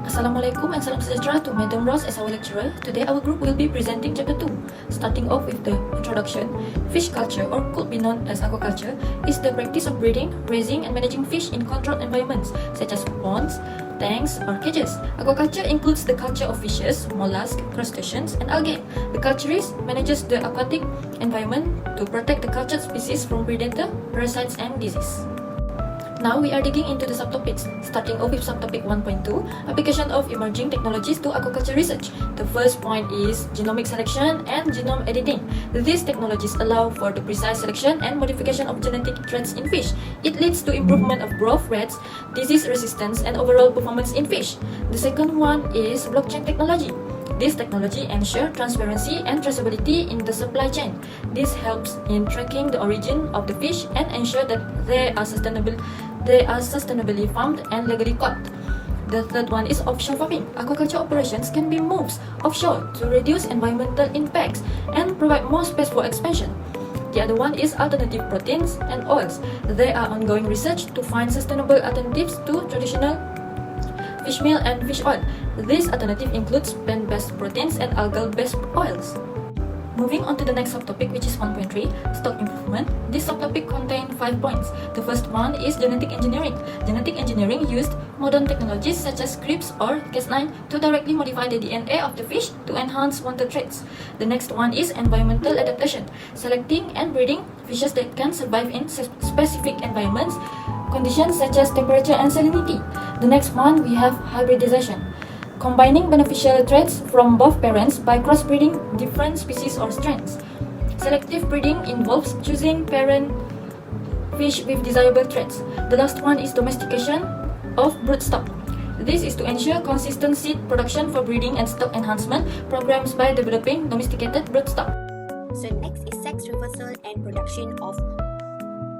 Assalamualaikum and salam sejahtera to Madam Ross as our lecturer. Today our group will be presenting chapter 2. Starting off with the introduction, fish culture, or could be known as aquaculture, is the practice of breeding, raising and managing fish in controlled environments such as ponds, tanks or cages. Aquaculture includes the culture of fishes, mollusks, crustaceans and algae. The culturist manages the aquatic environment to protect the cultured species from predator, parasites and disease. Now we are digging into the subtopics, starting off with subtopic 1.2, application of emerging technologies to aquaculture research. The first point is genomic selection and genome editing. These technologies allow for the precise selection and modification of genetic traits in fish. It leads to improvement of growth rates, disease resistance, and overall performance in fish. The second one is blockchain technology. This technology ensures transparency and traceability in the supply chain. This helps in tracking the origin of the fish and ensure that they are sustainably farmed and legally caught. The third one is offshore farming. Aquaculture operations can be moved offshore to reduce environmental impacts and provide more space for expansion. The other one is alternative proteins and oils. There are ongoing research to find sustainable alternatives to traditional fish meal and fish oil. This alternative includes plant-based proteins and algal-based oils. Moving on to the next subtopic, which is 1.3, stock improvement. This subtopic contains 5 points. The first one is genetic engineering. Genetic engineering used modern technologies such as CRISPR or Cas9 to directly modify the DNA of the fish to enhance wanted traits. The next one is environmental adaptation, selecting and breeding fishes that can survive in specific environments, conditions such as temperature and salinity. The next one, we have hybridization, combining beneficial traits from both parents by crossbreeding different species or strains. Selective breeding involves choosing parent fish with desirable traits. The last one is domestication of broodstock. This is to ensure consistent seed production for breeding and stock enhancement programs by developing domesticated broodstock. So next is sex reversal and production of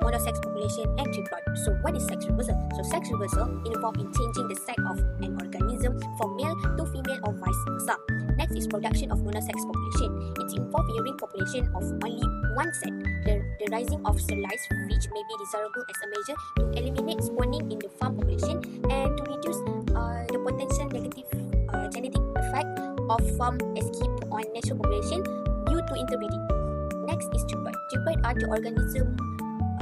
monosex population and triploid. So what is sex reversal? So sex reversal involves in changing the sex of an organism from male to female or vice versa. Next is production of monosex population. It involves rearing population of only one sex. The rising of sterilized fish may be desirable as a measure to eliminate spawning in the farm population and to reduce the potential negative genetic effect of farm escape on natural population due to interbreeding. Next is triploid. Triploid are the organism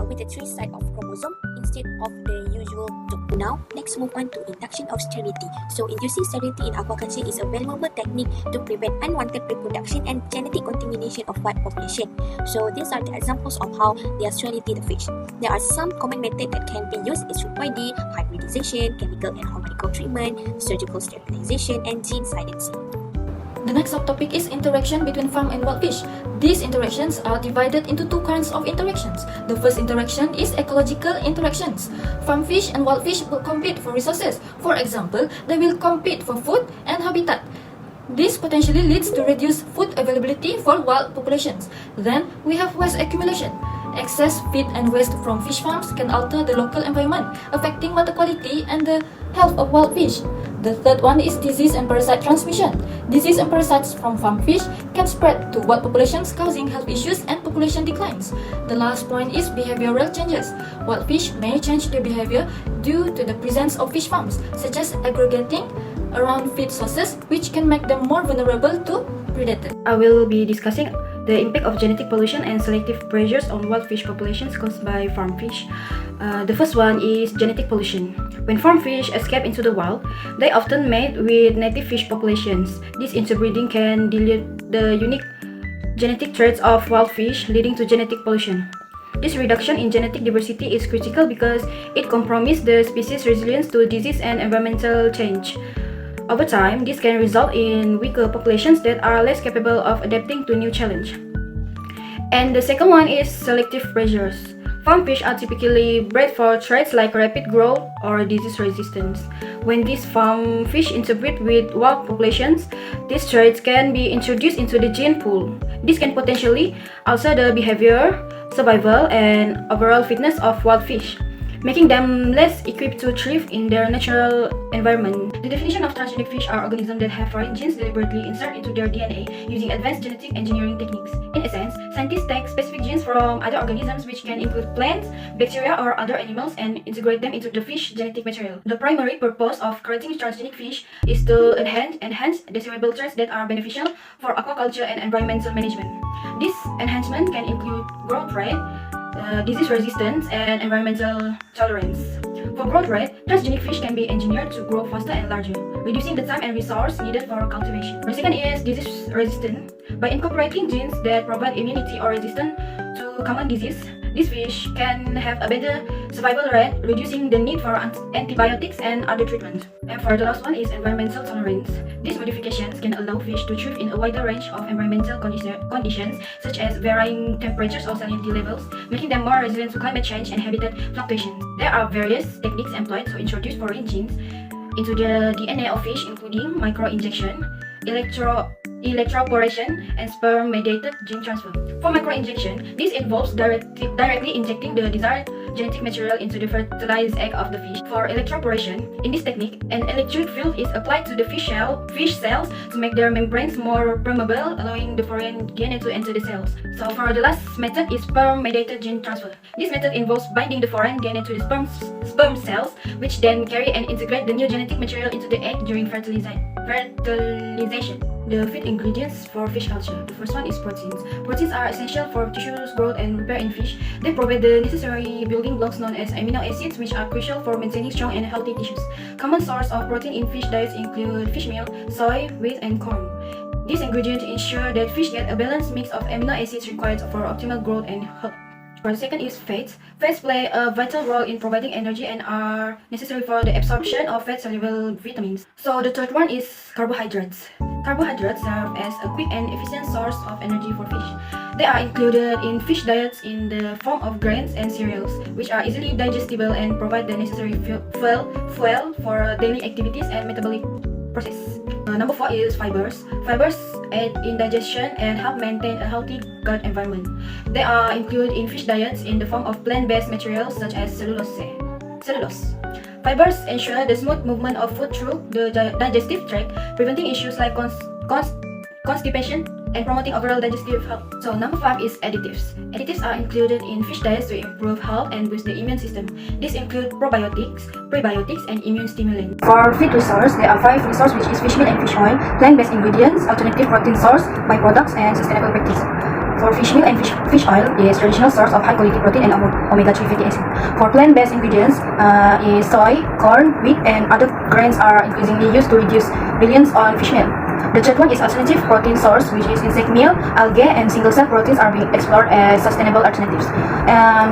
with a 3 sides of chromosome instead of the usual 2. Now, let's move on to induction of sterility. So, inducing sterility in aquaculture is a valuable technique to prevent unwanted reproduction and genetic contamination of wild population. So, these are the examples of how they are sterility the fish. There are some common methods that can be used: triploidy, hybridization, chemical and hormonal treatment, surgical sterilization, and gene silencing. The next subtopic is interaction between farm and wild fish. These interactions are divided into 2 kinds of interactions. The first interaction is ecological interactions. Farm fish and wild fish will compete for resources. For example, they will compete for food and habitat. This potentially leads to reduced food availability for wild populations. Then we have waste accumulation. Excess feed and waste from fish farms can alter the local environment, affecting water quality and the health of wild fish. The third one is disease and parasite transmission. Disease and parasites from farm fish can spread to wild populations, causing health issues and population declines. The last point is behavioral changes. Wild fish may change their behavior due to the presence of fish farms, such as aggregating around feed sources, which can make them more vulnerable to predators. I will be discussing the impact of genetic pollution and selective pressures on wild fish populations caused by farm fish. The first one is genetic pollution. When farm fish escape into the wild, they often mate with native fish populations. This interbreeding can dilute the unique genetic traits of wild fish, leading to genetic pollution. This reduction in genetic diversity is critical because it compromises the species' resilience to disease and environmental change. Over time, this can result in weaker populations that are less capable of adapting to new challenge. And the second one is selective pressures. Farm fish are typically bred for traits like rapid growth or disease resistance. When these farm fish interbreed with wild populations, these traits can be introduced into the gene pool. This can potentially alter the behavior, survival, and overall fitness of wild fish. making them less equipped to thrive in their natural environment. The definition of transgenic fish are organisms that have foreign genes deliberately inserted into their DNA using advanced genetic engineering techniques. In essence, scientists take specific genes from other organisms, which can include plants, bacteria, or other animals, and integrate them into the fish genetic material. The primary purpose of creating transgenic fish is to enhance desirable traits that are beneficial for aquaculture and environmental management. This enhancement can include growth rate, disease resistance, and environmental tolerance. For growth rate, transgenic fish can be engineered to grow faster and larger, reducing the time and resource needed for cultivation. The second is disease resistant. By incorporating genes that provide immunity or resistance to common disease, these fish can have a better survival rate, reducing the need for antibiotics and other treatments. And for the last one is environmental tolerance. These modifications can allow fish to thrive in a wider range of environmental conditions, such as varying temperatures or salinity levels, making them more resilient to climate change and habitat fluctuations. There are various techniques employed to introduce foreign genes into the DNA of fish, including microinjection, electroporation, and sperm-mediated gene transfer. For microinjection, this involves directly injecting the desired genetic material into the fertilized egg of the fish. For electroporation, in this technique, an electric field is applied to the fish cells to make their membranes more permeable, allowing the foreign DNA to enter the cells. So for the last method is sperm-mediated gene transfer. This method involves binding the foreign DNA to the sperm cells, which then carry and integrate the new genetic material into the egg during fertilization. The feed ingredients for fish culture. The first one is proteins. Proteins are essential for tissues growth and repair in fish. They provide the necessary building blocks known as amino acids, which are crucial for maintaining strong and healthy tissues. Common sources of protein in fish diets include fish meal, soy, wheat, and corn. These ingredients ensure that fish get a balanced mix of amino acids required for optimal growth and health. For the second is fats. Fats play a vital role in providing energy and are necessary for the absorption of fat-soluble vitamins. So the third one is carbohydrates. Carbohydrates serve as a quick and efficient source of energy for fish. They are included in fish diets in the form of grains and cereals, which are easily digestible and provide the necessary fuel for daily activities and metabolic process. Number 4 is fibers. Fibers aid in digestion and help maintain a healthy gut environment. They are included in fish diets in the form of plant-based materials such as cellulose. Fibers ensure the smooth movement of food through the digestive tract, preventing issues like constipation and promoting overall digestive health. So number 5 is additives. Additives are included in fish diets to improve health and boost the immune system. These include probiotics, prebiotics, and immune stimulants. For feed resource, there are 5 resources, which is fish meal and fish oil, plant-based ingredients, alternative protein source, byproducts, and sustainable practice. For fish meal and fish oil is traditional source of high-quality protein and omega-3 fatty acid. For plant-based ingredients is soy, corn, wheat, and other grains are increasingly used to reduce reliance on fish meal. The third one is alternative protein source, which is insect meal, algae, and single-cell proteins are being explored as sustainable alternatives.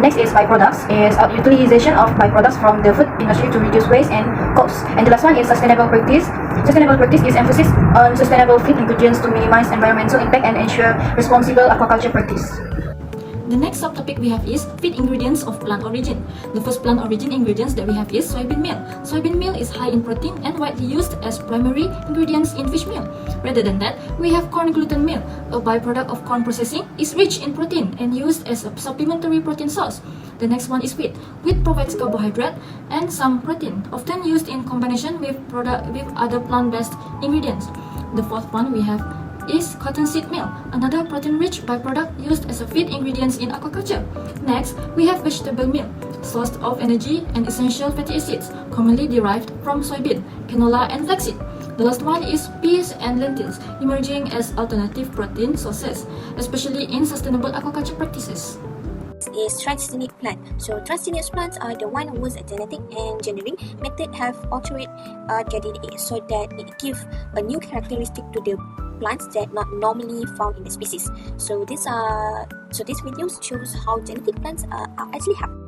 Next is byproducts, is utilization of byproducts from the food industry to reduce waste and costs. And the last one is sustainable practice. Sustainable practice is emphasis on sustainable feed ingredients to minimize environmental impact and ensure responsible aquaculture practice. The next subtopic we have is feed ingredients of plant origin. The first plant origin ingredients that we have is soybean meal. Soybean meal is high in protein and widely used as primary ingredients in fish meal. Rather than that, we have corn gluten meal. A byproduct of corn processing is rich in protein and used as a supplementary protein source. The next one is wheat. Wheat provides carbohydrate and some protein, often used in combination with other plant-based ingredients. The fourth one we have is cottonseed meal, another protein-rich byproduct used as a feed ingredient in aquaculture. Next, we have vegetable meal, source of energy and essential fatty acids, commonly derived from soybean, canola, and flaxseed. The last one is peas and lentils, emerging as alternative protein sources, especially in sustainable aquaculture practices. Is transgenic plant. So transgenic plants are the one whose genetic engineering method have altered genetic so that it gives a new characteristic to the plants that not normally found in the species. So this videos shows how genetic plants are actually happen.